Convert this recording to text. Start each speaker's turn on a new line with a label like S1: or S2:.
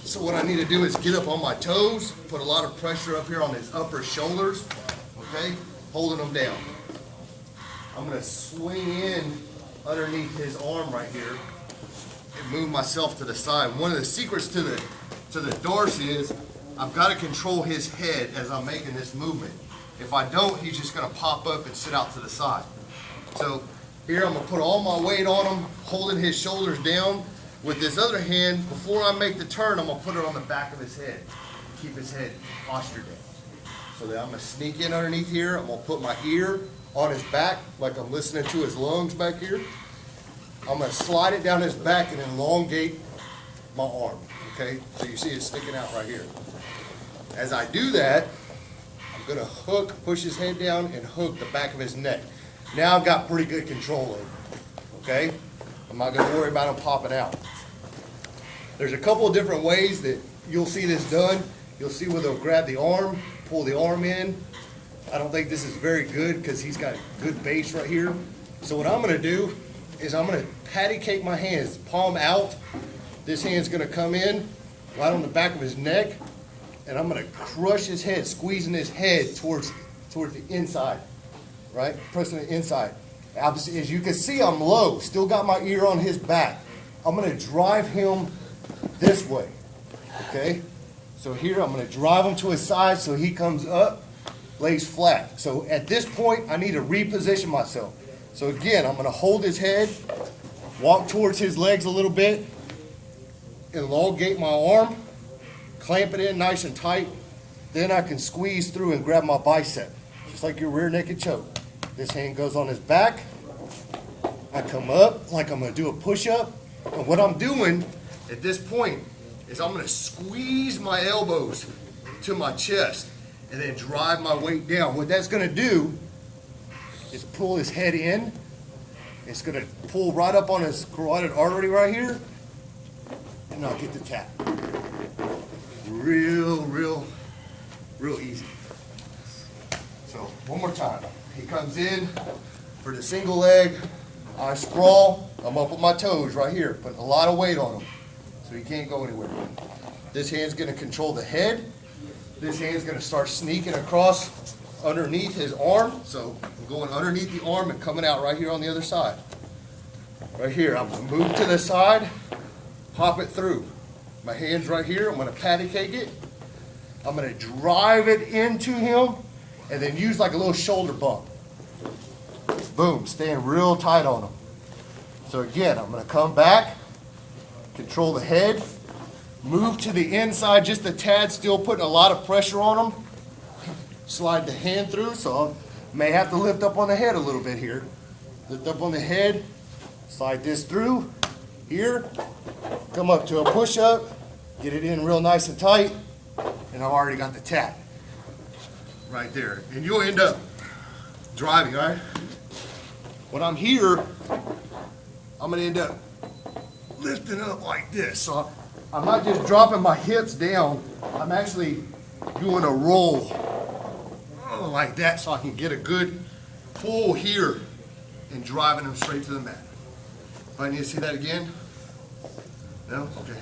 S1: So what I need to do is get up on my toes, put a lot of pressure up here on his upper shoulders, okay, holding him down. I'm going to swing in underneath his arm right here and move myself to the side. One of the secrets to the Darce is I've got to control his head as I'm making this movement. If I don't, he's just going to pop up and sit out to the side. So here I'm going to put all my weight on him, holding his shoulders down. With this other hand, before I make the turn, I'm going to put it on the back of his head. Keep his head postured down. So that I'm going to sneak in underneath here. I'm going to put my ear on his back like I'm listening to his lungs back here. I'm going to slide it down his back and elongate my arm. Okay? So you see it sticking out right here. As I do that, I'm going to hook, push his head down and hook the back of his neck. Now I've got pretty good control over him. Okay? I'm not going to worry about him popping out. There's a couple of different ways that you'll see this done. You'll see where they'll grab the arm, pull the arm in. I don't think this is very good because he's got good base right here. So what I'm going to do is I'm going to patty cake my hands, palm out. This hand's going to come in right on the back of his neck, and I'm going to crush his head, squeezing his head towards the inside, right? Pressing the inside. As you can see, I'm low, still got my ear on his back. I'm going to drive him this way, okay? So here I'm going to drive him to his side so he comes up, lays flat. So at this point, I need to reposition myself. So again, I'm going to hold his head, walk towards his legs a little bit, elongate my arm, clamp it in nice and tight. Then I can squeeze through and grab my bicep, just like your rear naked choke. This hand goes on his back. I come up like I'm going to do a push-up. And what I'm doing at this point is I'm going to squeeze my elbows to my chest and then drive my weight down. What that's going to do is pull his head in. It's going to pull right up on his carotid artery right here. And I'll get the tap. Real easy. So one more time. He comes in for the single leg. I sprawl. I'm up with my toes right here, putting a lot of weight on him, so he can't go anywhere. This hand's going to control the head. This hand's going to start sneaking across underneath his arm. So I'm going underneath the arm and coming out right here on the other side. Right here, I'm going to move to the side, pop it through. My hand's right here. I'm going to patty cake it. I'm going to drive it into him and then use like a little shoulder bump. Boom, staying real tight on him. So again, I'm going to come back, control the head, move to the inside just a tad, still putting a lot of pressure on him. Slide the hand through, so I may have to lift up on the head a little bit here. Lift up on the head, slide this through, here, come up to a push-up, get it in real nice and tight, and I've already got the tap right there. And you'll end up driving, all right? When I'm here, I'm going to end up lifting up like this. So I'm not just dropping my hips down. I'm actually doing a roll like that so I can get a good pull here and driving them straight to the mat. If I need to see that again? No? Okay.